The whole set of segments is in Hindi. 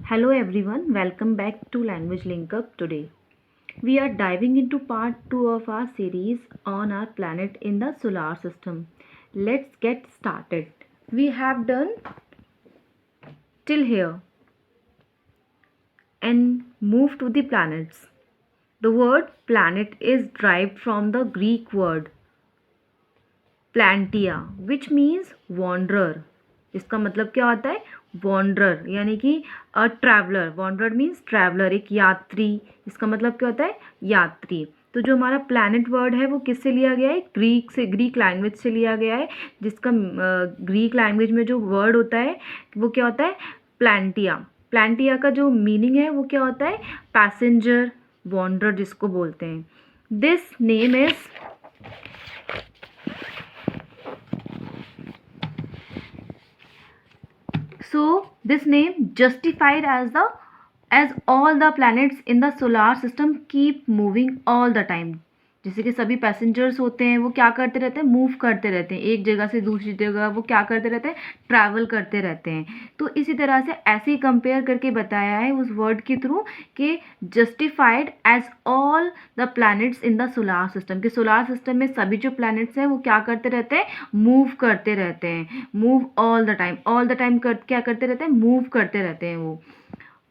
Hello everyone, welcome back to Language Link Up. Today we are diving into part 2 of our series on our planet in the solar system. Let's get started. We have done till here and move to the planets. The word planet is derived from the Greek word प्लांटिया विच मीन्स वॉन्डरर. इसका मतलब क्या होता है? वॉन्डरर यानी कि a traveller. Wanderer means traveller, एक यात्री. इसका मतलब क्या होता है? यात्री. तो जो हमारा प्लैनेट वर्ड है वो किससे लिया गया है? ग्रीक से, ग्रीक लैंग्वेज से लिया गया है, जिसका ग्रीक लैंग्वेज में जो वर्ड होता है वो क्या होता है? प्लांटिया. प्लांटिया का जो मीनिंग है वो क्या होता है? पैसेंजर, वॉन्डरर जिसको बोलते हैं. This name is So this name justified as all the planets in the solar system keep moving all the time. जैसे कि सभी पैसेंजर्स होते हैं वो क्या करते रहते हैं? मूव करते रहते हैं एक जगह से दूसरी जगह. वो क्या करते रहते हैं? ट्रैवल करते रहते हैं. तो इसी तरह से ऐसे ही कंपेयर करके बताया है उस वर्ड के थ्रू कि justified as all the planets in the solar system. कि सोलार सिस्टम में सभी जो प्लैनेट्स हैं वो क्या करते रहते हैं? मूव करते रहते हैं. Move all the time. All the time क्या करते रहते हैं? मूव करते रहते हैं वो.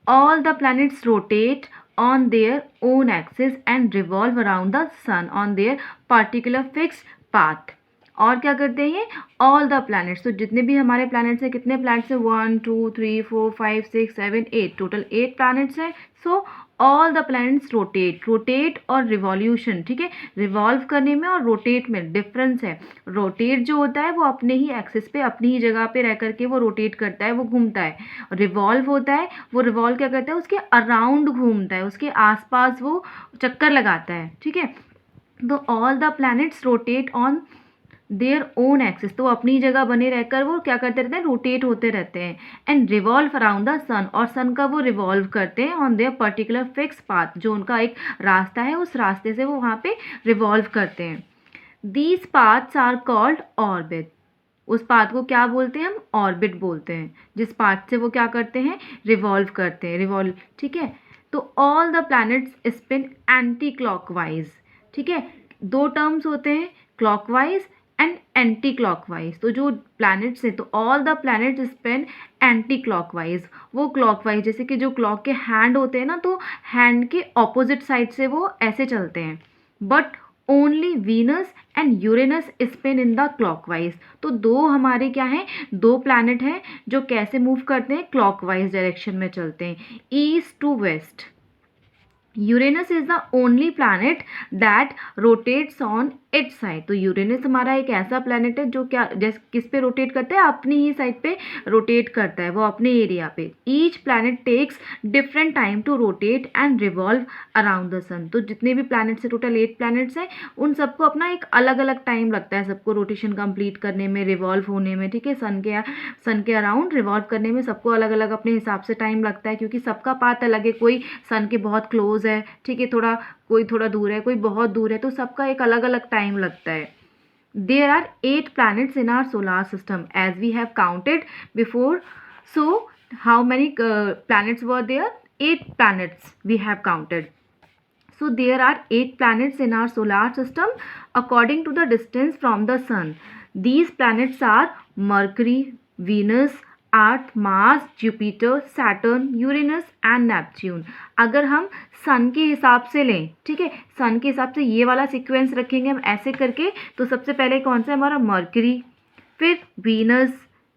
All the planets rotate on their own axis and revolve around the sun on their particular fixed path. और क्या करते हैं ये? All the planets. तो जितने भी हमारे प्लैनेट्स हैं, कितने प्लैनेट्स हैं? 1 2 3 4 5 6 7 8, टोटल 8 प्लैनेट्स हैं. So all the planets rotate. Rotate और रिवॉल्यूशन, ठीक है, रिवॉल्व करने में और रोटेट में डिफरेंस है. रोटेट जो होता है वो अपने ही एक्सिस पे, अपनी ही जगह पे रह करके वो रोटेट करता है, वो घूमता है. रिवॉल्व होता है, वो रिवॉल्व क्या करता है? उसके अराउंड घूमता है, उसके आसपास वो चक्कर लगाता है, ठीक है. तो all the planets rotate on their own axis. तो अपनी जगह बने रहकर वो क्या करते रहते हैं? रोटेट होते रहते हैं. एंड रिवॉल्व अराउंड द सन. और सन का वो रिवॉल्व करते हैं on their particular fix path. जो उनका एक रास्ता है उस रास्ते से वो वहाँ पे रिवॉल्व करते हैं. These paths are called orbit. उस पाथ को क्या बोलते हैं हम? ऑर्बिट बोलते हैं. जिस पाथ से वो क्या करते हैं? रिवॉल्व करते हैं. रिवॉल्व, ठीक है. तो all the planets spin anti clockwise. ठीक है, दो टर्म्स होते हैं, क्लॉकवाइज एंड एंटी क्लॉकवाइज. तो जो प्लैनेट्स हैं, तो all the planets spin anti clockwise. वो क्लॉकवाइज, जैसे कि जो क्लॉक के हैंड होते हैं ना, तो हैंड के ऑपोजिट साइड से वो ऐसे चलते हैं. But only Venus and Uranus spin in the clockwise. तो दो हमारे क्या हैं? दो प्लैनेट हैं जो कैसे मूव करते हैं? क्लॉकवाइज डायरेक्शन में चलते हैं, east to west. Uranus is the only planet that rotates on its side. तो यूरेनस हमारा एक ऐसा प्लैनेट है जो क्या, जैसे किस पे रोटेट करता है? अपनी ही साइड पे रोटेट करता है, वो अपने एरिया पे. Each planet takes different time to rotate and revolve around the sun. तो जितने भी प्लैनेट्स हैं, टोटल 8 प्लैनेट्स हैं, उन सबको अपना एक अलग अलग टाइम लगता है, सबको रोटेशन कंप्लीट करने में, रिवॉल्व होने में, ठीक है. सन के अराउंड रिवॉल्व करने में सबको अलग अलग अपने हिसाब से टाइम लगता है, क्योंकि सबका पाथ अलग है. कोई सन के बहुत क्लोज है, ठीक है, थोड़ा, कोई थोड़ा दूर है, कोई बहुत दूर है. तो सबका एक अलग अलग टाइम लगता है. There are 8 planets in our solar system as we have counted before. So how many planets were there? 8 planets we have counted. So there are 8 planets in our solar system according to the distance from the sun. These planets are Mercury, Venus, earth, Mars, Jupiter, Saturn, Uranus and Neptune. अगर हम सन के हिसाब से लें, ठीक है, सन के हिसाब से ये वाला सीक्वेंस रखेंगे हम ऐसे करके. तो सबसे पहले कौन सा है हमारा? मर्करी, फिर Venus,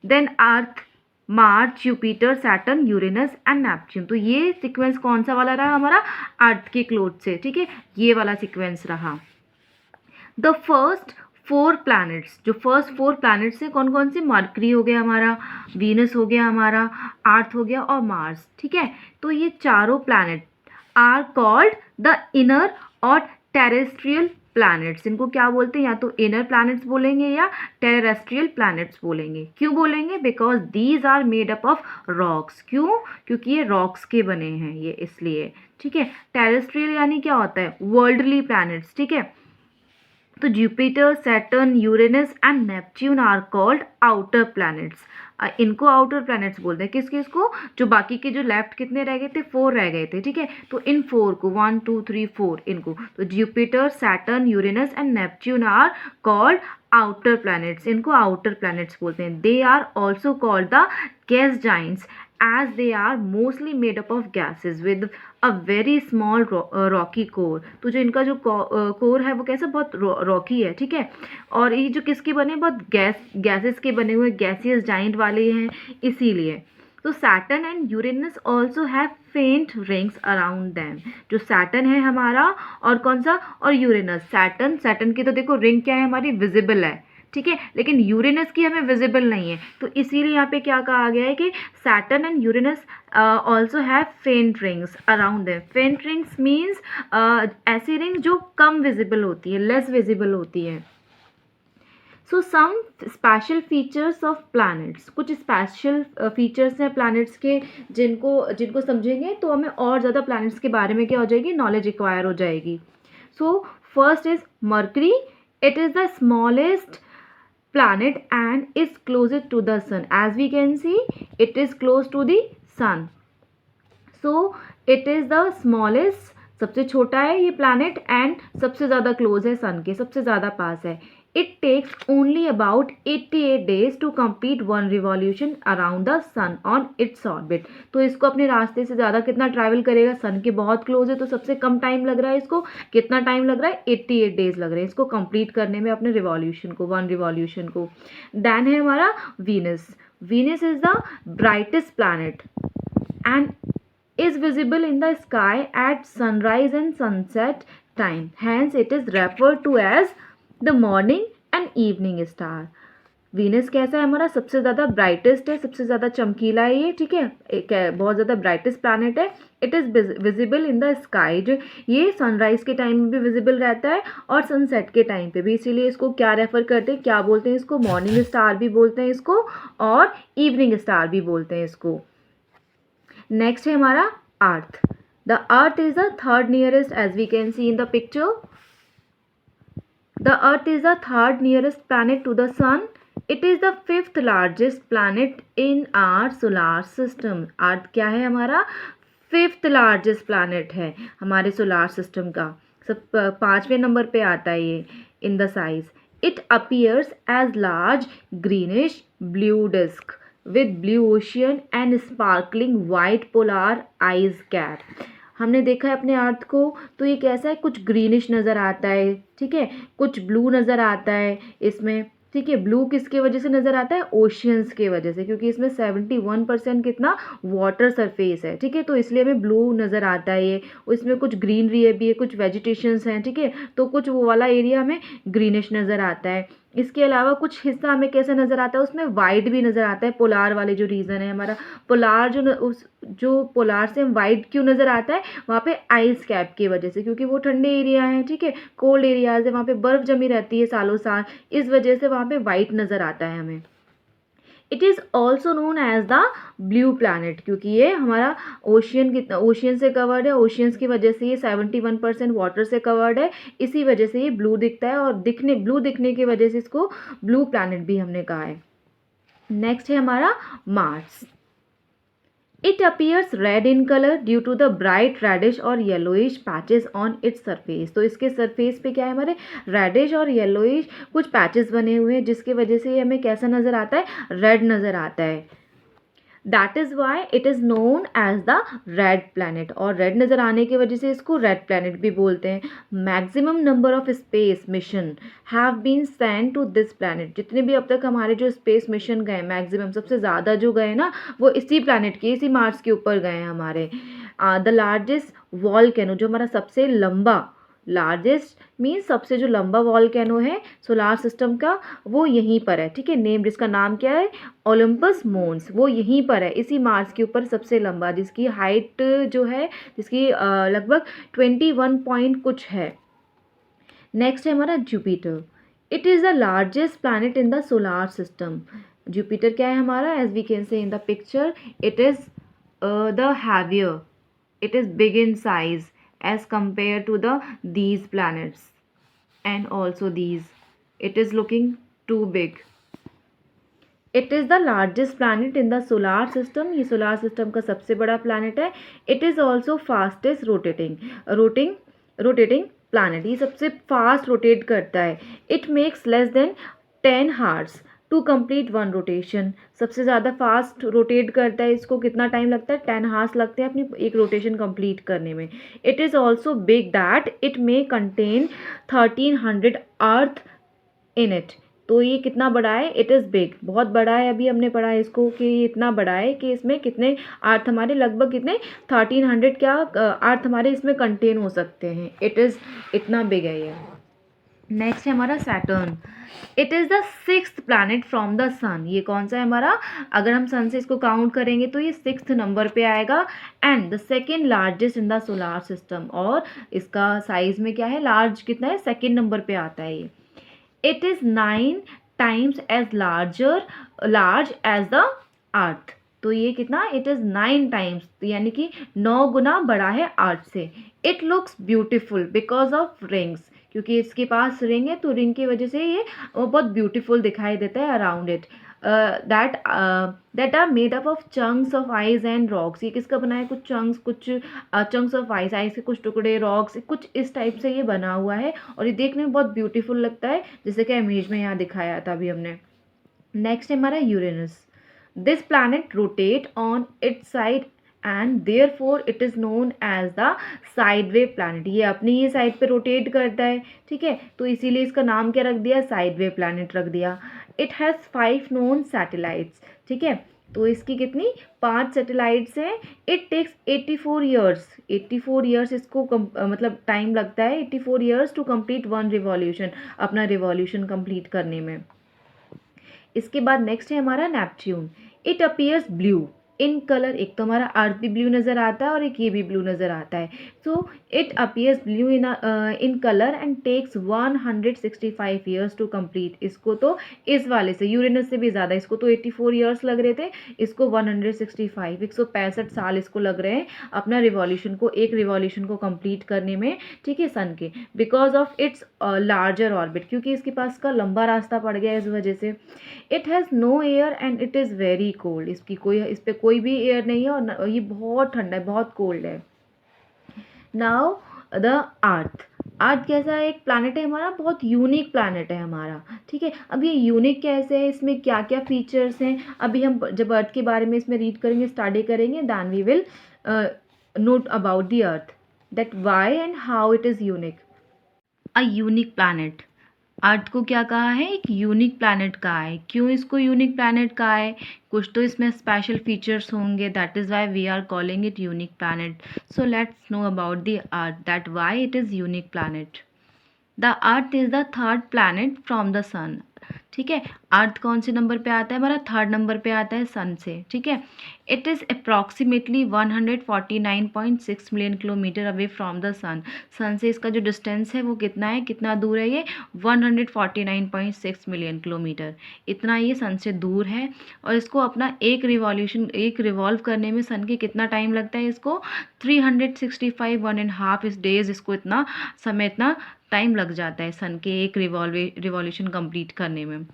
then Earth, Mars, Jupiter, Saturn, Uranus and Neptune. तो ये सीक्वेंस कौन सा वाला रहा हमारा? अर्थ के क्लोज से, ठीक है, ये वाला सीक्वेंस रहा. द फर्स्ट 4 प्लैनेट्स, जो फर्स्ट 4 प्लैनेट्स हैं, कौन कौन से? मर्करी हो गया हमारा, वीनस हो गया हमारा, अर्थ हो गया और मार्स, ठीक है. तो ये चारों planet are called the inner और टेरेस्ट्रियल प्लैनेट्स. इनको क्या बोलते हैं? या तो इनर प्लैनेट्स बोलेंगे या टेरेस्ट्रियल प्लैनेट्स बोलेंगे. क्यों बोलेंगे? Because these are made up of rocks. क्यों? क्योंकि ये रॉक्स के बने हैं, ये इसलिए, ठीक है. टेरेस्ट्रियल यानी क्या होता है? वर्ल्डली प्लैनेट्स, ठीक है. तो Jupiter, Saturn, Uranus and Neptune are called outer planets. इनको आउटर प्लैनेट्स बोलते हैं। किस किस को? जो बाकी के जो लेफ्ट कितने रह गए थे, 4 रह गए थे, ठीक है। तो इन 4 को 1 2 3 4 इनको, तो Jupiter, Saturn, Uranus and Neptune are called outer planets. इनको आउटर प्लैनेट्स बोलते हैं। They are also called the gas giants as they are mostly made up of gases with a very small rocky core। तो जो इनका जो कोर है वो कैसा, बहुत रॉकी है, ठीक है। और ये जो किसके बने, बहुत गैसेस के बने हुए, गैसियस जाइंट वाले हैं, इसीलिए। तो Saturn and Uranus also have faint rings around them. जो सैटर्न है हमारा, और कौन सा, और यूरेनस। सैटर्न की तो देखो रिंग क्या है हमारी, विजिबल है, ठीक है, लेकिन यूरेनस की हमें विजिबल नहीं है। तो इसीलिए यहाँ पे क्या कहा गया है कि Saturn and Uranus also have faint rings around them. Faint rings means ऐसी रिंग जो कम विजिबल होती है, लेस विजिबल होती है। So some special features of planets, कुछ स्पेशल फीचर्स हैं प्लैनेट्स के, जिनको समझेंगे तो हमें और ज़्यादा प्लैनेट्स के बारे में क्या हो जाएगी, नॉलेज एक्वायर हो जाएगी। So first is mercury. It is the smallest planet and is closest to the sun. As we can see, it is close to the sun. So it is the smallest, सबसे छोटा है ये planet and सबसे ज़्यादा close है sun के, सबसे ज़्यादा पास है। It takes only about 88 days to complete one revolution around the sun on its orbit। तो इसको अपने रास्ते से ज़्यादा कितना ट्रैवल करेगा, सन के बहुत क्लोज है तो सबसे कम टाइम लग रहा है इसको। कितना टाइम लग रहा है, 88 डेज लग रहे हैं इसको कंप्लीट करने में, अपने रिवॉल्यूशन को, वन रिवॉल्यूशन को। देन है हमारा Venus. Venus is the brightest planet and is visible in the sky at sunrise and sunset time. Hence it is referred to as the morning and evening star। Venus कैसा है हमारा, सबसे ज़्यादा ब्राइटेस्ट है, सबसे ज़्यादा चमकीला है ये, ठीक है, एक बहुत ज़्यादा ब्राइटेस्ट प्लैनेट है। It is visible in the sky. जो ये सनराइज के टाइम में भी विजिबल रहता है और सनसेट के टाइम पे भी, इसीलिए इसको क्या रेफर करते हैं, क्या बोलते हैं इसको, मॉर्निंग स्टार भी बोलते हैं इसको और इवनिंग स्टार भी बोलते हैं इसको। नेक्स्ट है हमारा earth. The earth is the third nearest, as we can see in the picture. The earth is the third nearest planet to the sun. It is the fifth largest planet in our solar system. Earth क्या है हमारा, फिफ्थ लार्जेस्ट प्लैनेट है हमारे सोलार सिस्टम का, सब 5वें नंबर पे आता है ये in the size. It appears as large greenish blue disc with blue ocean and sparkling white polar ice cap। हमने देखा है अपने अर्थ को, तो ये कैसा है, कुछ ग्रीनिश नज़र आता है, ठीक है, कुछ ब्लू नज़र आता है इसमें, ठीक है। ब्लू किसके वजह से नज़र आता है, ओशियंस के वजह से, क्योंकि इसमें 71% कितना वाटर सरफेस है, ठीक है, तो इसलिए हमें ब्लू नज़र आता है ये। इसमें कुछ ग्रीनरी है भी है, कुछ वेजिटेशंस हैं, ठीक है, तो कुछ वो वाला एरिया हमें ग्रीनिश नज़र आता है। इसके अलावा कुछ हिस्सा हमें कैसा नज़र आता है, उसमें वाइट भी नज़र आता है। पोलार वाले जो रीजन है हमारा, पोलार जो पोलार से हम वाइट क्यों नज़र आता है, वहाँ पे आइस कैप की वजह से, क्योंकि वो ठंडे एरिया है, ठीक है, कोल्ड एरियाज है, वहाँ पे बर्फ़ जमी रहती है सालों साल, इस वजह से वहाँ पे वाइट नज़र आता है हमें। It is also known as the blue planet, क्योंकि ये हमारा ओशियन से कवर्ड है, ओशियंस की वजह से ये 71% वाटर से कवर्ड है, इसी वजह से ये ब्लू दिखता है, और ब्लू दिखने की वजह से इसको ब्लू प्लैनेट भी हमने कहा है। नेक्स्ट है हमारा Mars. It appears red in color due to the bright reddish और yellowish patches on its surface। तो इसके सरफेस पे क्या है, हमारे रेडिश और येलोइश कुछ पैचेस बने हुए हैं, जिसकी वजह से ये हमें कैसा नज़र आता है, रेड नज़र आता है। That is why it is known as the red planet, और रेड नज़र आने की वजह से इसको रेड प्लैनेट भी बोलते हैं। Maximum number of space mission have been send to this planet. जितने भी अब तक हमारे जो स्पेस मिशन गए, मैक्सिमम सबसे ज़्यादा जो गए ना, वो इसी प्लैनेट के, इसी मार्स के ऊपर गए हैं हमारे। द लार्जेस्ट वॉल्केनो, जो हमारा सबसे लंबा, लार्जेस्ट मीन्स सबसे जो लंबा वॉल्केनो है सोलार सिस्टम का, वो यहीं पर है, ठीक है। नेम, जिसका नाम क्या है, ओलंपस मोन्स, वो यहीं पर है, इसी मार्स के ऊपर सबसे लंबा, जिसकी हाइट जो है, जिसकी लगभग 21 पॉइंट कुछ है। नेक्स्ट है हमारा Jupiter. It is the largest planet in the solar system. Jupiter क्या है हमारा, as we can see in the picture, it is the heavier, it is big in size as compared to these planets, and also these. It is looking too big. It is the largest planet in the solar system, ये सोलार सिस्टम का सबसे बड़ा प्लानट है. It is also fastest rotating planet, ये सबसे फास्ट रोटेट करता है. It makes less than 10 hours to complete one rotation. सबसे ज़्यादा फास्ट रोटेट करता है, इसको कितना टाइम लगता है, 10 हार्स लगते हैं अपनी एक रोटेशन कंप्लीट करने में. It is also big that it may contain 1300 earth in it. तो ये कितना बड़ा है, इट इज़ बिग, बहुत बड़ा है. अभी हमने पढ़ा है इसको कि ये इतना बड़ा है कि इसमें कितने अर्थ हमारे, लगभग कितने 1300 क्या अर्थ हमारे इसमें कंटेन हो सकते हैं. इट इज़ इतना बिग है ये. नेक्स्ट है हमारा Saturn. It is the 6th planet from the sun. ये कौन सा है हमारा, अगर हम सन से इसको काउंट करेंगे तो ये 6th नंबर पे आएगा. And the second largest in the solar system, और इसका साइज में क्या है, लार्ज कितना है, 2nd नंबर पे आता है ये. It is 9 times as large as the earth. तो ये कितना, इट इज़ 9 टाइम्स, यानी कि 9 गुना बड़ा है अर्थ से. It looks beautiful because of rings, क्योंकि इसके पास रिंग है तो रिंग की वजह से ये बहुत ब्यूटीफुल दिखाई देता है around it. That are made up of chunks of ice and rocks. ये किसका बना है, कुछ चंक्स ऑफ आइज के कुछ टुकड़े, रॉक्स, कुछ इस टाइप से ये बना हुआ है. और ये देखने में बहुत ब्यूटीफुल लगता है, जैसे कि इमेज में यहाँ दिखाया था अभी हमने. नेक्स्ट है हमारा Uranus. This planet rotate on its side and therefore it is known as the sideways planet. ये अपनी ही साइड पे रोटेट करता है, ठीक है, तो इसीलिए इसका नाम क्या रख दिया, साइड वे प्लानट रख दिया. इट हैज़ 5 नोन सैटेलाइट्स, ठीक है, तो इसकी कितनी 5 सैटेलाइट्स हैं. इट टेक्स 84 ईयर्स इसको मतलब टाइम लगता है 84 years to complete one revolution, अपना रिवॉल्यूशन कंप्लीट करने में. इसके बाद नेक्स्ट है हमारा Neptune. It appears blue in colour. एक तो हमारा अर्थ भी ब्लू नज़र आता है और एक ये भी ब्लू नज़र आता है. So it appears blue in colour and takes 165 years to complete. इसको तो इस वाले से, यूरेनस से भी ज़्यादा, इसको तो 84 ईयर्स लग रहे थे, इसको 165, 165 साल इसको लग रहे हैं अपना एक रिवॉल्यूशन को कंप्लीट करने में, ठीक है, सन के. Because of it's larger orbit, क्योंकि इसके पास का लंबा रास्ता पड़ गया इस वजह से. It has no air and it is very cold. इस पर कोई भी एयर नहीं है और ये बहुत ठंडा है, बहुत कोल्ड है. नाउ द अर्थ कैसा है, एक प्लैनेट है हमारा, बहुत यूनिक प्लैनेट है हमारा, ठीक है. अब ये यूनिक कैसे है, इसमें क्या क्या फीचर्स हैं, अभी हम जब अर्थ के बारे में इसमें रीड करेंगे, स्टडी करेंगे, then we will note about the earth, that why and how it is unique. A unique planet, earth को क्या कहा है, एक यूनिक प्लैनेट कहा है. क्यों इसको यूनिक प्लैनेट कहा है, कुछ तो इसमें स्पेशल फीचर्स होंगे, that is why we are calling it unique planet. So let's know about the earth, that why it is unique planet. The earth is the 3rd planet from the sun, ठीक है. अर्थ कौन से नंबर पे आता है हमारा, 3rd नंबर पे आता है सन से, ठीक है. It is approximately 149.6 million kilometre away from the sun. Sun से इसका जो डिस्टेंस है वो कितना है, कितना दूर है ये, 149.6 मिलियन किलोमीटर, इतना ये सन से दूर है. और इसको अपना एक रिवॉल्व करने में सन के कितना टाइम लगता है, इसको 365 1.5 डेज, इसको इतना समय, इतना टाइम लग जाता है सन के एक रिवॉल्यूशन कंप्लीट करने में.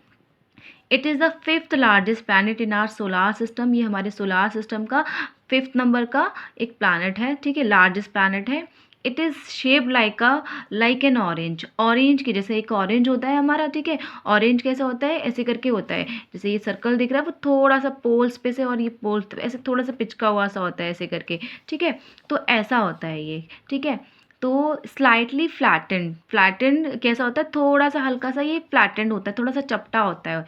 It is the 5th largest planet in our solar system. ये हमारे सोलार सिस्टम का 5th नंबर का एक प्लैनेट है, ठीक है, लार्जेस्ट प्लैनेट है. It is shape like an orange की जैसे एक ऑरेंज होता है हमारा, ठीक है. ऑरेंज कैसा होता है, ऐसे करके होता है, जैसे ये सर्कल दिख रहा है वो थोड़ा सा पोल्स पे से, और ये पोल्स ऐसे थोड़ा सा पिचका हुआ सा होता है ऐसे करके, ठीक है. तो ऐसा होता है ये, ठीक है. तो स्लाइटली फ्लैटेंड कैसा होता है, थोड़ा सा हल्का सा ये फ्लैटेंड होता है, थोड़ा सा चपटा होता है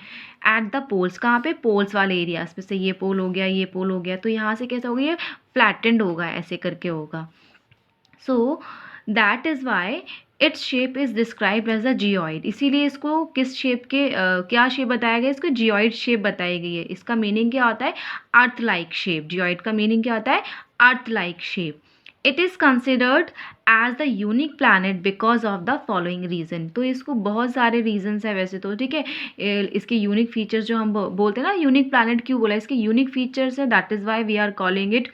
एट द पोल्स. कहाँ पे, पोल्स वाले एरियाज पे से, ये पोल हो गया, ये पोल हो गया, तो यहाँ से कैसा होगा, ये फ्लैटेंड होगा, ऐसे करके होगा. So that is why its shape is described as a geoid. इसीलिए इसको किस शेप के क्या शेप बताया गया, इसको जियोइड शेप बताई गई है. इसका मीनिंग क्या होता है, अर्थ लाइक शेप. जियोइड का मीनिंग क्या होता है, earth like shape. It is considered as the unique planet because of the following reason. तो इसको बहुत सारे रीजन्स है वैसे तो, ठीक है. इसके यूनिक फीचर्स जो हम बोलते हैं ना, यूनिक प्लैनेट क्यों बोला, इसके यूनिक फीचर्स है, that is why we are calling it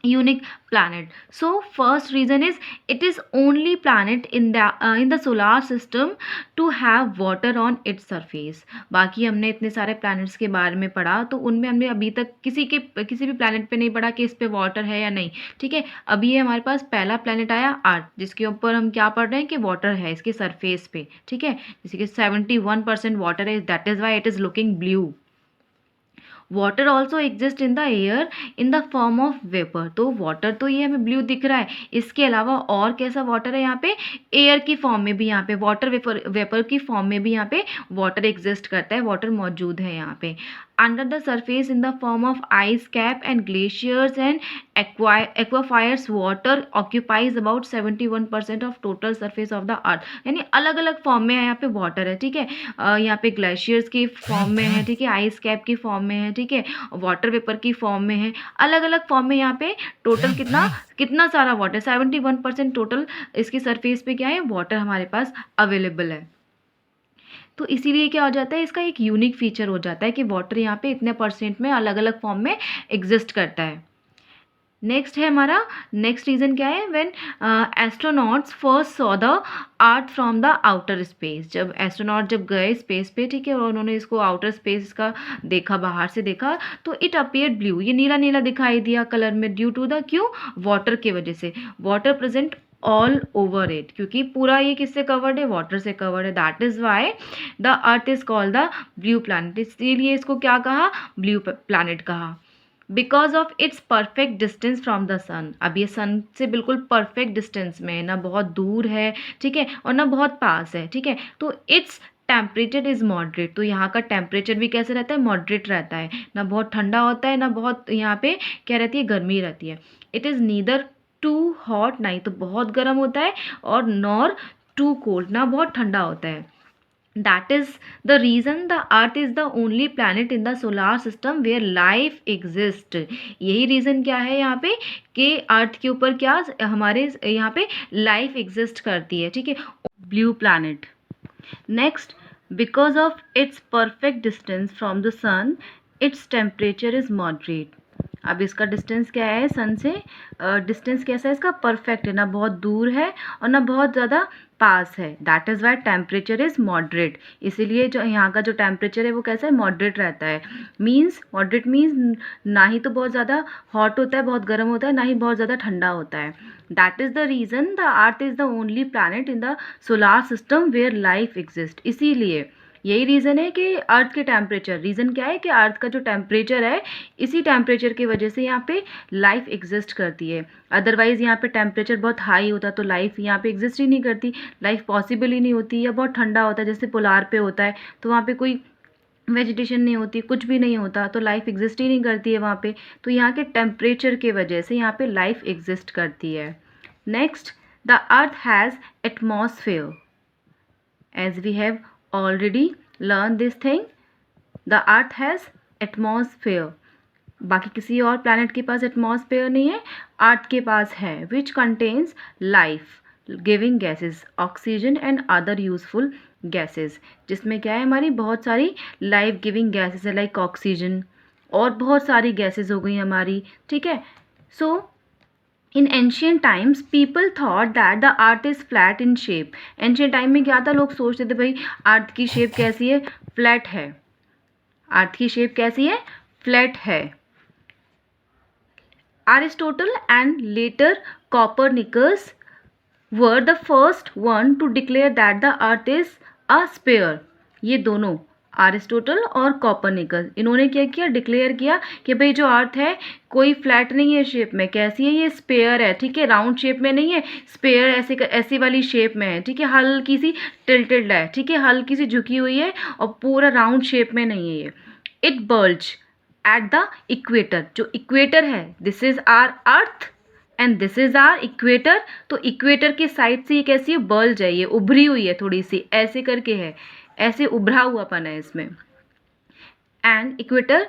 unique planet. So first reason is it is only planet in the solar system to have water on its surface. बाकी हमने इतने सारे planets के बारे में पढ़ा, तो उनमें हमने अभी तक किसी भी planet पे नहीं पढ़ा कि इस पे water है या नहीं. ठीक है, अभी ये हमारे पास पहला planet आया अर्थ, जिसके ऊपर हम क्या पढ़ रहे हैं कि water है इसके surface पे. ठीक है, जैसे कि 71% water है, that is why it is looking blue. Water also exist in the air in the form of vapour. तो वाटर तो ये हमें ब्लू दिख रहा है, इसके अलावा और कैसा वाटर है यहाँ पे, एयर की फॉर्म में भी यहाँ पे वाटर वेपर की फॉर्म में भी यहाँ पे वाटर एग्जिस्ट करता है, वाटर मौजूद है यहाँ पे. Under the surface in the form of ice cap and glaciers and aquifers water occupies about 71% of total surface of the earth. यानी अलग अलग फॉर्म में यहाँ पे वाटर है. ठीक है, यहाँ पे ग्लेशियर्स की फॉर्म में है, ठीक है, आइस कैप की फॉर्म में है, ठीक है, वाटर वेपर की फॉर्म में है, अलग अलग फॉर्म में यहाँ पे टोटल कितना सारा वाटर, 71% टोटल इसकी सरफेस पे क्या है, वाटर हमारे पास अवेलेबल है. तो इसीलिए क्या हो जाता है, इसका एक यूनिक फीचर हो जाता है कि वाटर यहाँ पे इतने परसेंट में अलग अलग फॉर्म में एग्जिस्ट करता है. नेक्स्ट है हमारा, नेक्स्ट रीज़न क्या है, when astronauts first saw the earth from the outer space. जब एस्ट्रोनॉट जब गए स्पेस पे, ठीक है, और उन्होंने इसको आउटर स्पेस का देखा, बाहर से देखा, तो इट अपीयर ब्लू, ये नीला नीला दिखाई दिया कलर में, ड्यू टू द क्यों, वाटर की वजह से. Water present all over it, क्योंकि पूरा ये किससे कवर्ड है, वाटर से कवर्ड है. That is why the earth is called the blue planet. इसीलिए इसको क्या कहा, ब्लू प्लैनेट कहा. Because of its perfect distance from the sun. अब ये सन से बिल्कुल परफेक्ट डिस्टेंस में है, ना बहुत दूर है, ठीक है, और ना बहुत पास है. ठीक है, तो इट्स टेम्परेचर इज़ मॉडरेट. तो यहाँ का टेम्परेचर भी कैसे रहता है, मॉडरेट रहता है, ना बहुत ठंडा होता है, ना बहुत यहाँ पे क्या रहती है, गर्मी रहती है. It is neither too hot, ना ही तो बहुत गर्म होता है, और नॉर टू कोल्ड, ना बहुत ठंडा होता है. That is the reason the earth is the only planet in the solar system where life exists. यही रीज़न क्या है यहाँ पे कि अर्थ के ऊपर क्या हमारे यहाँ पे लाइफ एग्जिस्ट करती है. ठीक है, blue planet. Next, because of its perfect distance from the sun its temperature is moderate. अब इसका डिस्टेंस क्या है सन से, डिस्टेंस कैसा है इसका, परफेक्ट है, ना बहुत दूर है और ना बहुत ज़्यादा पास है. That is Y temperature is moderate. इसीलिए जो यहाँ का जो टेम्परेचर है वो कैसा है, मॉडरेट रहता है. मॉडरेट मीन्स ना ही तो बहुत ज़्यादा हॉट होता है, बहुत गर्म होता है, ना ही बहुत ज़्यादा ठंडा होता है. That is the reason the earth is the only planet in the solar system where life exist. इसीलिए यही रीज़न है कि अर्थ के टेम्परेचर, रीज़न क्या है कि अर्थ का जो टेम्परेचर है, इसी टेम्परेचर की वजह से यहाँ पे लाइफ एग्जिस्ट करती है. अदरवाइज़ यहाँ पे टेम्परेचर बहुत हाई होता तो लाइफ यहाँ पे एग्जिस्ट ही नहीं करती, लाइफ पॉसिबल ही नहीं होती. या बहुत ठंडा होता है जैसे पोलार पे होता है, तो वहाँ पे कोई वेजिटेशन नहीं होती, कुछ भी नहीं होता, तो लाइफ एग्जिस्ट ही नहीं करती है वहाँ पे. तो यहाँ के टेम्परेचर की वजह से यहाँ पे लाइफ एग्जिस्ट करती है. Next, the earth has atmosphere. As we have already learned this thing, the earth has atmosphere. बाकी किसी और प्लैनेट के पास एटमॉस्फेयर नहीं है, अर्थ के पास है, which contains life giving gases, oxygen and other useful gases. जिसमें क्या है, हमारी बहुत सारी लाइफ गिविंग गैसेस है, लाइक ऑक्सीजन, और बहुत सारी गैसेस हो गई हमारी. ठीक है, so in ancient times people thought that the earth is flat in shape. Ancient time में क्या था, लोग सोचते थे भाई अर्थ की शेप कैसी है, फ्लैट है. अर्थ की शेप कैसी है, फ्लैट है. Aristotle and later Copernicus were the first one to declare that the earth is a sphere. ये दोनों अरिस्टोटल और कॉपरनिकस, इन्होंने क्या किया, डिक्लेयर किया कि भाई जो अर्थ है कोई फ्लैट नहीं है शेप में, कैसी है, ये स्पेयर है. ठीक है, राउंड शेप में नहीं है, स्पेयर ऐसी वाली शेप में है. ठीक है, हल्की सी टिल्टेड है, ठीक है, हल्की सी झुकी हुई है, और पूरा राउंड शेप में नहीं है ये. It bulge at the equator. जो इक्वेटर है, this is our earth and this is our equator. तो इक्वेटर के साइड से ये कैसी है, बल्ज है, ये उभरी हुई है थोड़ी सी, ऐसे करके है, ऐसे उभरा हुआपन है इसमें. And equator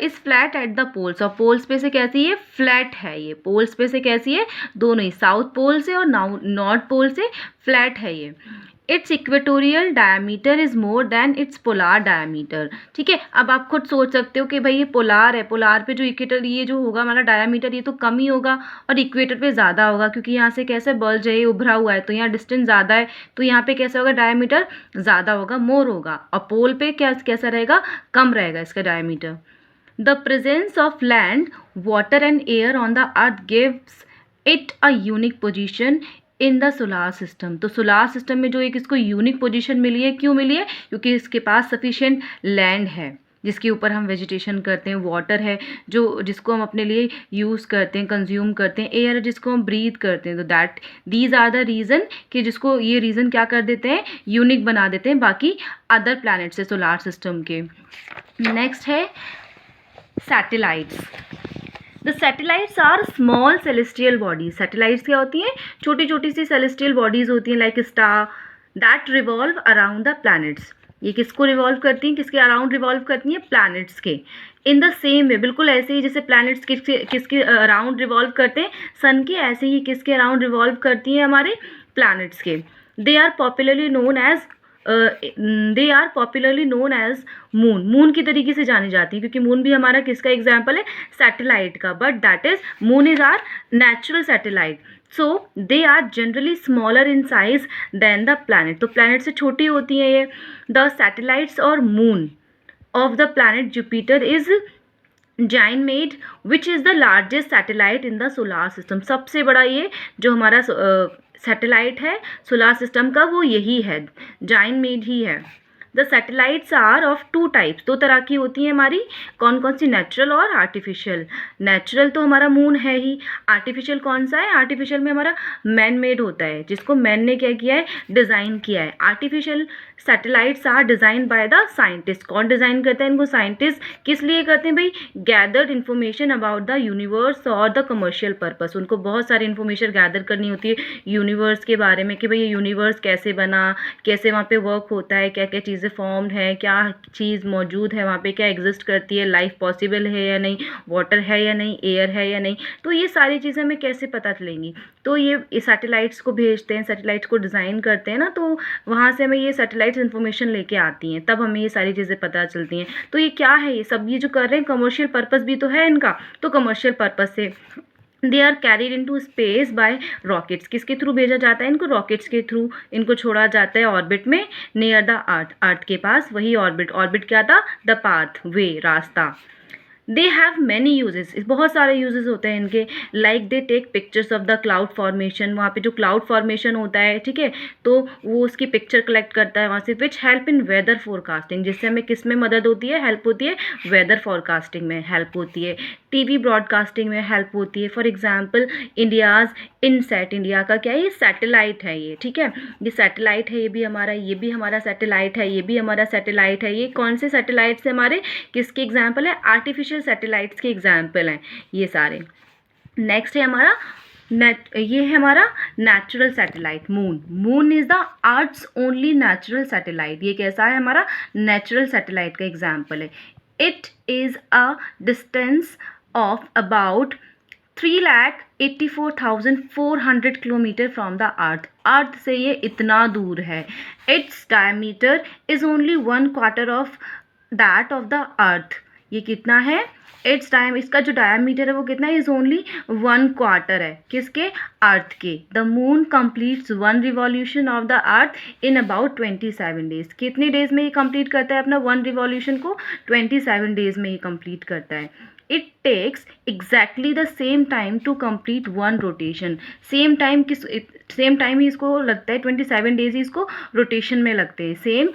is flat at the poles. और पोल्स पे से कैसी है, फ्लैट है ये. पोल्स पे से कैसी है, दोनों ही, साउथ पोल से और नॉर्थ पोल से फ्लैट है ये. It's equatorial diameter is more than it's polar diameter. ठीक है, अब आप खुद सोच सकते हो कि भाई ये पोलार है, पोलार पे जो इक्वेटर ये जो होगा हमारा डायमीटर ये तो कम ही होगा और इक्वेटर पे ज़्यादा होगा, क्योंकि यहाँ से कैसे बल्ज है ये उभरा हुआ है तो यहाँ डिस्टेंस ज़्यादा है, तो यहाँ पे कैसा होगा डायमीटर ज़्यादा होगा, मोर होगा, और पोल पे कैसा रहेगा, कम रहेगा इसका diameter. The presence of land water and air on the earth gives it a unique position in the solar system. तो सोलार सिस्टम में जो एक इसको यूनिक पोजीशन मिली है, क्यों मिली है, क्योंकि इसके पास सफिशिएंट लैंड है जिसके ऊपर हम वेजिटेशन करते हैं, वाटर है जो जिसको हम अपने लिए यूज़ करते हैं, कंज्यूम करते हैं, एयर है जिसको हम ब्रीथ करते हैं। तो that these are the reason कि जिसको ये रीज़न क्या कर देते हैं, यूनिक बना देते हैं बाकी अदर प्लैनेट से सोलार सिस्टम के। नेक्स्ट है satellites. The satellites are small celestial bodies. Satellites क्या होती हैं, छोटी छोटी सी सेलेस्टियल बॉडीज होती हैं like star that revolve around the planets. ये किसको रिवॉल्व करती हैं, किसके अराउंड रिवॉल्व करती हैं, प्लैनेट्स के। इन द सेम वे, बिल्कुल ऐसे ही जैसे प्लैनेट्स किसके अराउंड रिवॉल्व करते हैं, सन के, ऐसे ही किसके अराउंड रिवॉल्व करती हैं, हमारे प्लैनेट्स के। They are popularly known as moon. Moon की तरीके से जानी जाती है क्योंकि मून भी हमारा किसका एग्जाम्पल है, सैटेलाइट का, but that is moon is our natural satellite. So they are generally smaller in size than the planet. तो प्लैनेट से छोटी होती हैं ये। द सैटेलाइट्स और moon of the planet Jupiter is Ganymede, which is the largest satellite in the solar system। सबसे बड़ा ये जो हमारा सैटेलाइट है सोलार सिस्टम का वो यही है, Ganymede ही है। The satellites are of two types. दो तरह की होती हैं हमारी, कौन कौन सी, नेचुरल और आर्टिफिशियल। नेचुरल तो हमारा मून है ही, आर्टिफिशियल कौन सा है, आर्टिफिशियल में हमारा मैन मेड होता है जिसको मैन ने क्या किया है, डिज़ाइन किया है। Artificial satellites are design by the scientist. कौन डिज़ाइन करता है इनको, साइंटिस्ट। किस लिए करते हैं भाई, gathered information about the universe और द कमर्शियल पर्पस। उनको बहुत सारी इन्फॉर्मेशन गैदर करनी होती है यूनिवर्स के बारे में कि भाई ये यूनिवर्स कैसे बना, कैसे वहाँ पे वर्क होता है, क्या क्या चीज़ें फॉर्म्ड है, क्या चीज़ मौजूद है वहाँ पे, क्या एग्जिस्ट करती है, लाइफ पॉसिबल है या नहीं, वाटर है या नहीं, एयर है या नहीं। तो ये सारी चीज़ें हमें कैसे पता चलेंगी, तो ये सैटेलाइट्स को भेजते हैं, सैटेलाइट्स को डिज़ाइन करते हैं ना, तो वहाँ से हमें ये सैटेलाइट्स इन्फॉर्मेशन लेके आती हैं, तब हमें ये सारी चीज़ें पता चलती हैं। तो ये क्या है, ये सब ये जो कर रहे हैं कमर्शियल पर्पस भी तो है इनका, तो कमर्शियल पर्पस से they are carried into space by rockets. किसके थ्रू भेजा जाता है इनको, रॉकेट्स के थ्रू इनको छोड़ा जाता है ऑर्बिट में, नियर द अर्थ, अर्थ के पास। वही ऑर्बिट, ऑर्बिट क्या था, द पाथ, वे, रास्ता। दे हैव मैनी यूजेस, बहुत सारे यूजेस होते हैं इनके, like they take pictures of the cloud formation. वहाँ पे जो क्लाउड फॉर्मेशन होता है, ठीक है, तो वो उसकी पिक्चर कलेक्ट करता है वहाँ से। Which help in weather forecasting, जिससे हमें किस में मदद होती है, हेल्प होती है, वेदर फोरकास्टिंग में हेल्प होती है, टीवी ब्रॉडकास्टिंग में हेल्प होती है। For example India's INSAT, India का क्या है, ये सैटेलाइट है ये, ठीक है, ये सैटेलाइट है, ये भी हमारा सैटेलाइट है, ये भी हमारा सैटेलाइट है। ये कौन से सैटेलाइट से हमारे किसके एग्जाम्पल है, आर्टिफिशियल सैटेलाइट्स के एग्जाम्पल हैं ये सारे। नेक्स्ट है हमारा ये है हमारा natural satellite, moon. Moon is the earth's only natural satellite. ये कैसा है, हमारा नेचुरल सैटेलाइट का एग्जाम्पल है। It is a distance of about 3,84,400 kilometre from the earth. Earth से ये इतना दूर है। Its diameter is only 1/4 of that of the earth. ये कितना है, इट्स टाइम, इसका जो डायमीटर है वो कितना है, इज ओनली 1/4 है, किसके, अर्थ के। The moon completes 1 revolution of the earth in about 27 days. कितने डेज में ये कंप्लीट करता है अपना 1 रिवॉल्यूशन को, 27 डेज में ये कंप्लीट करता है। It takes exactly the same time to complete 1 rotation. Same time ही इसको लगता है, 27 डेज ही इसको रोटेशन में लगते हैं। सेम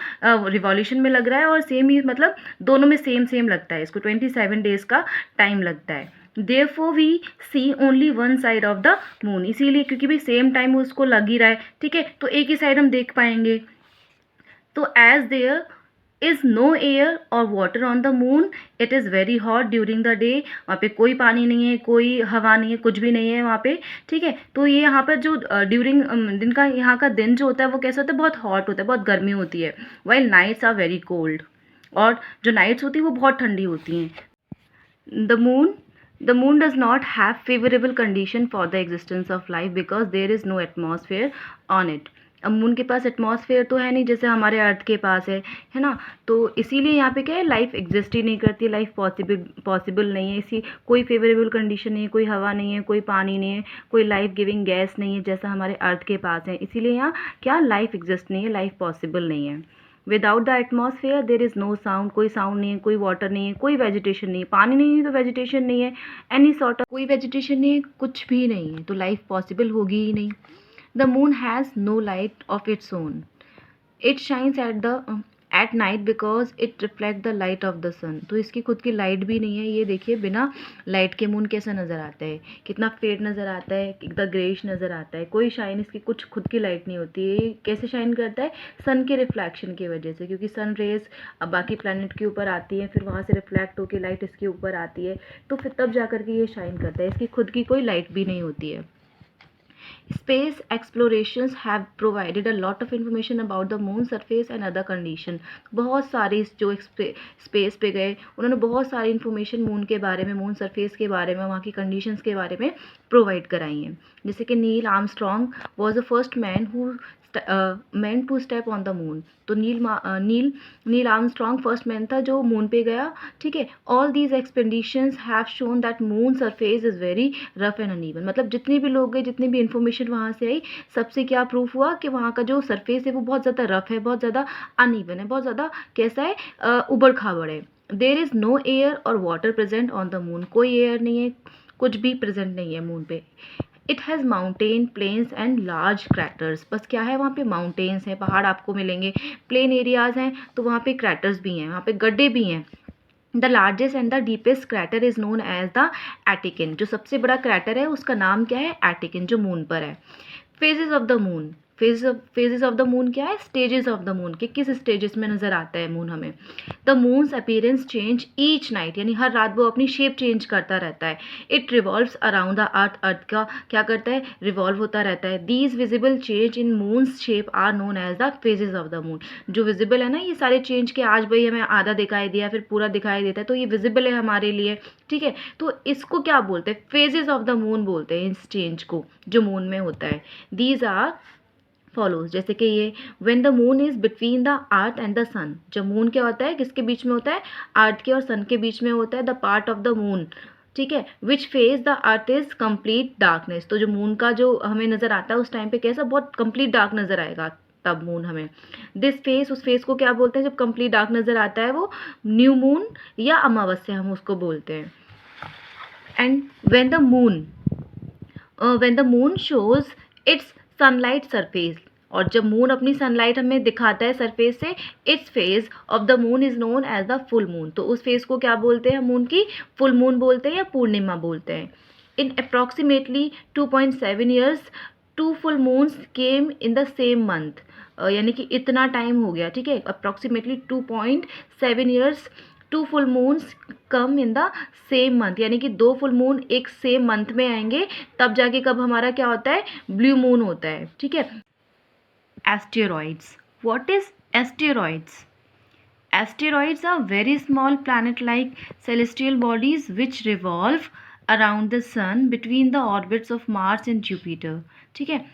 रिवॉल्यूशन में लग रहा है और सेम ही, मतलब दोनों में सेम लगता है, इसको 27 डेज का टाइम लगता है। Therefore we see only one side of the moon। इसीलिए क्योंकि भी सेम टाइम उसको लग ही रहा है, ठीक है, तो एक ही साइड हम देख पाएंगे। तो as there is no air और water on the moon, it is very hot during the day. वहाँ पे कोई पानी नहीं है, कोई हवा नहीं है, कुछ भी नहीं है वहाँ पे, ठीक है। तो ये यहाँ पर जो ड्यूरिंग दिन का, यहाँ का दिन जो होता है वो कैसा होता है, बहुत हॉट होता है, बहुत गर्मी होती है। While nights are very cold, और जो नाइट्स होती है वो बहुत ठंडी होती हैं। The moon does not have favorable condition for the existence of life because there is no atmosphere on it। अब मून के पास एटमॉस्फेयर तो है नहीं जैसे हमारे अर्थ के पास है ना। तो इसीलिए यहाँ पे क्या है, लाइफ एग्जिस्ट ही नहीं करती, लाइफ पॉसिबल नहीं है। इसी कोई फेवरेबल कंडीशन नहीं है, कोई हवा नहीं है, कोई पानी नहीं है, कोई लाइफ गिविंग गैस नहीं है जैसा हमारे अर्थ के पास है। इसीलिए यहाँ क्या लाइफ एग्जिस्ट नहीं है, लाइफ पॉसिबल नहीं है। Without the atmosphere there is no sound, कोई साउंड नहीं है, कोई वाटर नहीं है, कोई वेजिटेशन नहीं है। पानी नहीं है तो वेजिटेशन नहीं है, एनी सॉर्ट ऑफ कोई वेजिटेशन नहीं है, कुछ भी नहीं है, तो लाइफ पॉसिबल होगी ही नहीं। The moon has no light of its own, it shines at night because it reflect the light of the sun. तो इसकी खुद की लाइट भी नहीं है। ये देखिए बिना लाइट के मून कैसा नज़र आता है, कितना फेड नज़र आता है, एकदम ग्रेइश नज़र आता है, कोई शाइन, इसकी कुछ खुद की लाइट नहीं होती है। ये कैसे शाइन करता है, सन के रिफ्लेक्शन की वजह से, क्योंकि सन रेज अब बाकी प्लैनेट के ऊपर आती है, फिर वहाँ से रिफ्लेक्ट होकर लाइट इसके ऊपर आती है, तो फिर तब जा कर के ये शाइन करता है। इसकी खुद की कोई लाइट भी नहीं होती है। Space explorations have provided a lot of information about the moon surface and other condition. बहुत सारी जो स्पेस पे गए उन्होंने बहुत सारी इन्फॉर्मेशन मून के बारे में, मून सरफेस के बारे में, वहाँ की कंडीशंस के बारे में प्रोवाइड कराई हैं। जैसे कि Neil Armstrong was the first man who meant to step on the moon। तो नील आर्मस्ट्रॉन्ग फर्स्ट मैन था जो मून पे गया, ठीक है। All these expeditions have shown that moon surface is very rough and uneven. मतलब जितने भी लोग गए, जितनी भी इन्फॉर्मेशन वहाँ से आई, सबसे क्या प्रूफ हुआ कि वहाँ का जो सरफेस है वो बहुत ज़्यादा रफ है, बहुत ज़्यादा अनइवन है, बहुत ज़्यादा कैसा है, उबड़ खाबड़ है। देयर इज़ नो एयर और water present on the moon, कोई एयर नहीं है, कुछ भी प्रेजेंट नहीं है मून पे। It has mountain, plains and large craters. बस क्या है, वहाँ पे माउंटेन्स हैं, पहाड़ आपको मिलेंगे, प्लेन एरियाज़ हैं, तो वहाँ पे क्रैटर्स भी हैं, वहाँ पे गड्ढे भी हैं। The largest and the deepest crater is known as the Aitken. जो सबसे बड़ा क्रैटर है उसका नाम क्या है, एटिकन, जो मून पर है। Phases of the moon, phases of the moon क्या है, स्टेजेस ऑफ द मून, के किस स्टेजेस में नज़र आता है मून हमें। The moons appearance change each night, यानी हर रात वो अपनी शेप चेंज करता रहता है। It revolves around the earth, earth का क्या करता है, रिवॉल्व होता रहता है। These visible change in moon's shape are known as the phases of the moon. जो विजिबल है ना, ये सारे चेंज के, आज भाई हमें आधा दिखाई दिया फिर पूरा दिखाई देता है, तो ये विजिबल है हमारे लिए, ठीक है। तो इसको क्या बोलते हैं, फेजेस ऑफ द मून बोलते हैं इस चेंज को जो मून में होता है। दीज आर फॉलोज, जैसे कि ये when the moon is between the earth and the sun. जब मून क्या होता है, किसके बीच में होता है, अर्थ के और सन के बीच में होता है। The part of the moon, ठीक है, which phase the earth is complete darkness. तो जो मून का जो हमें नज़र आता है उस टाइम पे कैसा, बहुत कंप्लीट डार्क नज़र आएगा तब मून हमें। दिस फेस, उस फेस को क्या बोलते हैं जब कंप्लीट डार्क नज़र आता है, वो न्यू मून या अमावस्या हम उसको बोलते हैं। And when the moon shows its sunlight surface, और जब मून अपनी सनलाइट हमें दिखाता है सरफेस से, its phase of the moon is known as the full moon. तो उस फेज को क्या बोलते हैं, मून की फुल मून बोलते हैं या पूर्णिमा बोलते हैं। In approximately 2.7 years 2 full moons came in the same month. यानी कि इतना टाइम हो गया, ठीक है, approximately 2.7 years 2 full moons come in the same month, यानी कि 2 फुल मून एक सेम मंथ में आएंगे, तब जाके कब हमारा क्या होता है, ब्लू मून होता है, ठीक है। Asteroids, what is asteroids? Asteroids are very small planet-like celestial bodies which revolve around the sun between the orbits of Mars and Jupiter, ठीक है।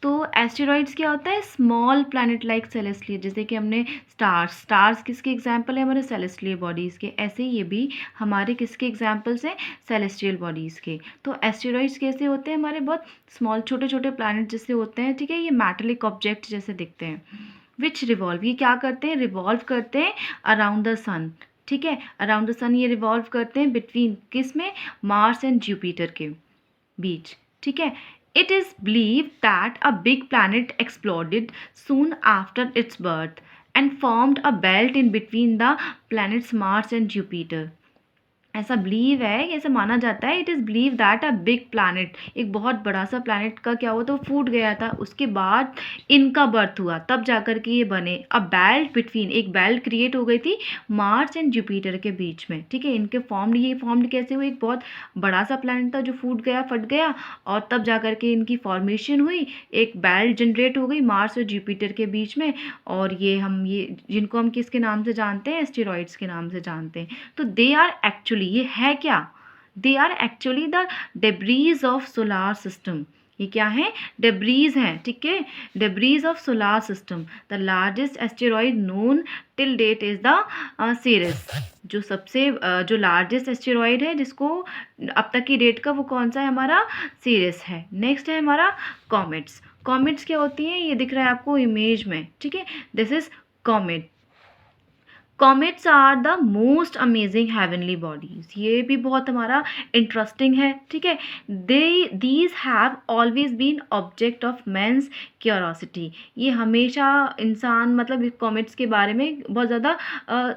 तो एस्टेरॉइड्स क्या होता है, स्मॉल प्लैनेट लाइक सेलेस्टियल, जैसे कि हमने स्टार्स किसके एग्जाम्पल है, हमारे सेलेस्टियल बॉडीज़ के, ऐसे ये भी हमारे किसके एग्जाम्पल्स हैं, सेलेस्टियल बॉडीज़ के। तो एस्टेरॉइड्स कैसे होते हैं, हमारे बहुत स्मॉल छोटे छोटे प्लैनेट जैसे होते हैं, ठीक है, ये मेटालिक ऑब्जेक्ट जैसे दिखते हैं। विच रिवॉल्व, ये क्या करते हैं, रिवॉल्व करते हैं अराउंड द सन, ठीक है, अराउंड द सन ये रिवॉल्व करते हैं बिटवीन किस में, मार्स एंड जुपिटर के बीच, ठीक है। It is believed that a big planet exploded soon after its birth and formed a belt in between the planets Mars and Jupiter. ऐसा बिलीव है, ऐसा माना जाता है, it is believe that a big planet, एक बहुत बड़ा सा प्लैनेट का क्या हुआ, तो फूट गया था, उसके बाद इनका बर्थ हुआ, तब जाकर के ये बने। अ बेल्ट बिटवीन, एक बेल्ट क्रिएट हो गई थी मार्स एंड जुपिटर के बीच में, ठीक है। इनके फॉर्म्ड कैसे हुए, एक बहुत बड़ा सा प्लैनेट था जो फूट गया, फट गया, और तब जाकर के इनकी फॉर्मेशन हुई, एक बेल्ट जनरेट हो गई मार्स और जुपिटर के बीच में। और ये जिनको हम किसके नाम से जानते हैं, एस्टेरॉइड्स के नाम से जानते हैं। तो दे आर एक्चुअली, ये है क्या, they are actually the debris of solar system. ये क्या है? डेब्रीज हैं, ठीक है, debris of solar system. The largest asteroid known till date is the Ceres. जो सबसे जो लार्जेस्ट एस्टेरॉइड है जिसको अब तक की डेट का, वो कौन सा है? हमारा सीरिस है। नेक्स्ट है हमारा कॉमेट्स। कॉमेट्स क्या होती हैं? ये दिख रहा है आपको इमेज में, ठीक है, this is comet. Comets are the most amazing heavenly bodies. ये भी बहुत हमारा इंटरेस्टिंग है, ठीक है। These have always been object of man's curiosity. ये हमेशा इंसान मतलब कॉमेट्स के बारे में बहुत ज़्यादा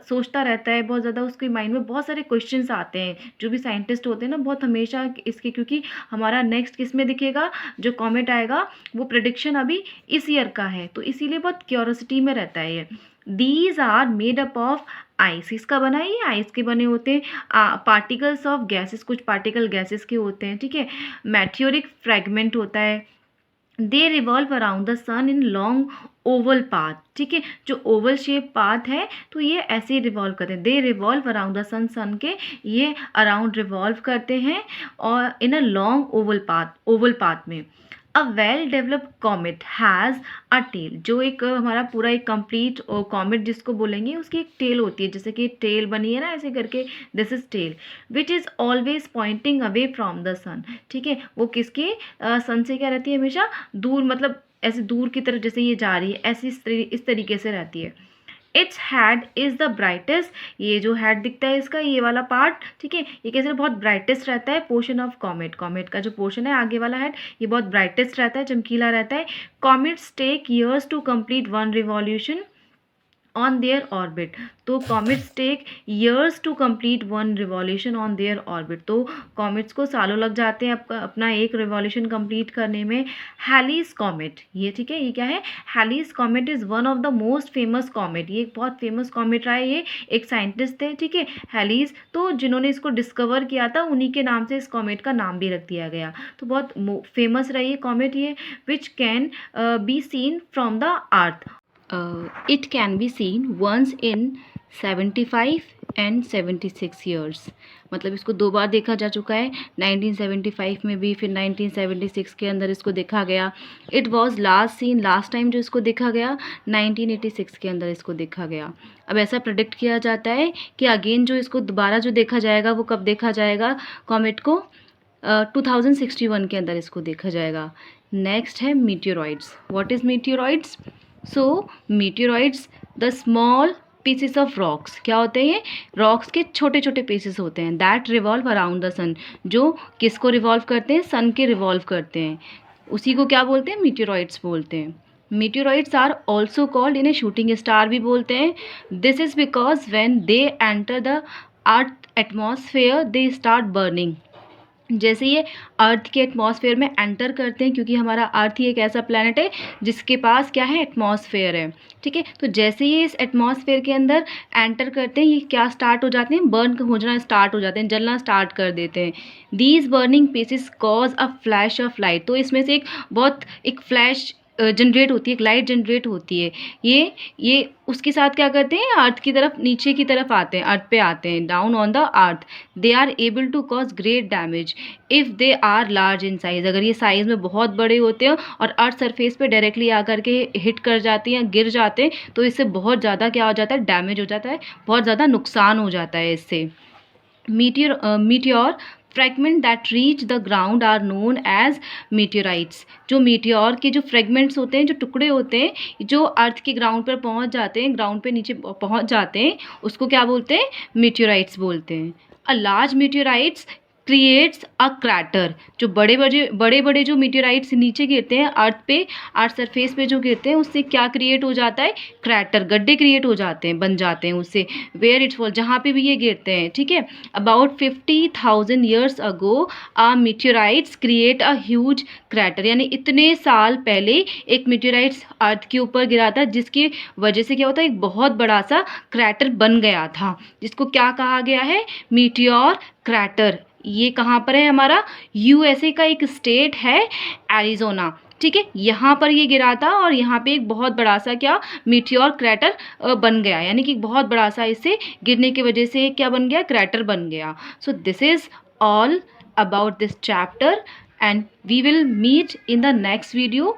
सोचता रहता है, बहुत ज़्यादा उसके माइंड में बहुत सारे क्वेश्चंस आते हैं। जो भी साइंटिस्ट होते हैं ना, बहुत हमेशा इसके, क्योंकि हमारा नेक्स्ट किस में दिखेगा जो कॉमेट आएगा, वो प्रेडिक्शन अभी इस ईयर का है, तो इसीलिए बहुत क्यूरोसिटी में रहता है ये। These are made up of ice. इसका बना है, ये आइस के बने होते हैं। पार्टिकल्स ऑफ गैसेस, कुछ पार्टिकल गैसेस के होते हैं, ठीक है। मैट्योरिक फ्रेगमेंट होता है। They revolve around the sun in long oval path, ठीक है। जो ओवल शेप पाथ है तो ये ऐसे ही रिवॉल्व करते हैं। They revolve around the sun, sun के ये अराउंड रिवॉल्व करते हैं और in a long oval path में। A well developed comet has a tail. जो एक हमारा पूरा एक कंप्लीट कॉमेट जिसको बोलेंगे, उसकी एक टेल होती है, जैसे कि टेल बनी है ना ऐसे करके, this is tail, which is always pointing away from the sun, ठीक है। वो किसके सन से क्या रहती है? हमेशा दूर, मतलब ऐसे दूर की तरफ जैसे ये जा रही है, ऐसी इस तरीके से रहती है। It's had is the brightest. ये जो हैड दिखता है इसका, ये वाला पार्ट, ठीक है, ये कैसे बहुत ब्राइटेस्ट रहता है पोर्शन ऑफ कॉमेट। कॉमेट का जो पोर्शन है आगे वाला हेड, ये बहुत ब्राइटेस्ट रहता है, चमकीला रहता है। Comets take years to complete one revolution on their orbit. तो comets take years to complete one revolution on their orbit. तो कॉमेट्स को सालों लग जाते हैं अपना एक रिवॉल्यूशन कंप्लीट करने में। हैलीज कॉमेट, ये ठीक है, ये क्या है? Halley's comet is one of the most famous comet. ये एक बहुत फेमस कॉमेट रहा है, ये एक साइंटिस्ट थे, ठीक है, हैलीज। तो जिन्होंने इसको डिस्कवर किया था उन्हीं के नाम से इस कॉमेट का नाम भी रख दिया गया। तो बहुत फेमस रही है कॉमेट ये, which can be seen from the earth. It can be seen once in 75 and 76 years। मतलब इसको 2 बार देखा जा चुका है, 1975 में भी, फिर 1976 के अंदर इसको देखा गया। It was last seen, last time जो इसको देखा गया 1986 के अंदर इसको देखा गया। अब ऐसा प्रेडिक्ट किया जाता है कि अगेन जो इसको दोबारा जो देखा जाएगा वो कब देखा जाएगा कॉमेट को? 2061 के अंदर इसको देखा जाएगा। नेक्स्ट है meteoroids. What is meteoroids? So meteoroids the small pieces of rocks. क्या होते हैं ये? रॉक्स के छोटे छोटे पीसेस होते हैं। दैट रिवॉल्व अराउंड द सन। जो किसको रिवॉल्व करते हैं? सन के रिवॉल्व करते हैं, उसी को क्या बोलते हैं? मीटियोरॉइड्स बोलते हैं। मीटियोरॉइड्स आर ऑल्सो कॉल्ड, इन्हें शूटिंग स्टार भी बोलते हैं। This is because when they enter the earth atmosphere they start burning. जैसे ये अर्थ के एटमॉस्फेयर में एंटर करते हैं, क्योंकि हमारा अर्थ ही एक ऐसा प्लैनेट है जिसके पास क्या है? एटमॉस्फेयर है, ठीक है। तो जैसे ये इस एटमॉस्फेयर के अंदर एंटर करते हैं, ये क्या स्टार्ट हो जाते हैं? बर्न होना स्टार्ट हो जाते हैं, जलना स्टार्ट कर देते हैं। These burning pieces cause a flash of light. तो इसमें से एक फ्लैश जनरेट होती है, एक लाइट जनरेट होती है। ये उसके साथ क्या करते हैं? अर्थ की तरफ, नीचे की तरफ आते हैं, अर्थ पे आते हैं, down on the earth. They are able to cause great damage if they are large in size. अगर ये साइज़ में बहुत बड़े होते हैं और अर्थ सरफेस पे डायरेक्टली आकर के हिट कर जाती हैं, गिर जाते हैं, तो इससे बहुत ज़्यादा क्या हो जाता है? डैमेज हो जाता है, बहुत ज़्यादा नुकसान हो जाता है इससे। Meteor fragment that reach the ground are known as meteorites. जो मीटियोर के जो फ्रेगमेंट्स होते हैं, जो टुकड़े होते हैं, जो अर्थ के ग्राउंड पर पहुंच जाते हैं, ग्राउंड पे नीचे पहुंच जाते हैं, उसको क्या बोलते हैं? मीटियोराइट्स बोलते हैं। A large meteorites creates a crater. जो बड़े बड़े जो मीटियोराइट्स नीचे गिरते हैं अर्थ पे, अर्थ सरफेस पे जो गिरते हैं, उससे क्या क्रिएट हो जाता है? क्रैटर, गड्ढे क्रिएट हो जाते हैं, बन जाते हैं उससे। वेयर इट्स फॉल, जहाँ पे भी ये गिरते हैं, ठीक है। About 50,000 years ago a meteorites create a huge crater. यानी इतने साल पहले एक मीटियोराइट्स अर्थ के ऊपर गिरा था, जिसकी वजह से क्या होता है? एक बहुत बड़ा सा क्रैटर बन गया था, जिसको क्या कहा गया है? Meteor crater. ये कहाँ पर है? हमारा यूएसए का एक स्टेट है एरिज़ोना, ठीक है। यहाँ पर ये गिरा था और यहाँ पे एक बहुत बड़ा सा क्या? मीटियोर क्रैटर बन गया। यानी कि बहुत बड़ा सा इससे गिरने की वजह से क्या बन गया? क्रैटर बन गया। So this is all about this chapter and we will meet in the next video.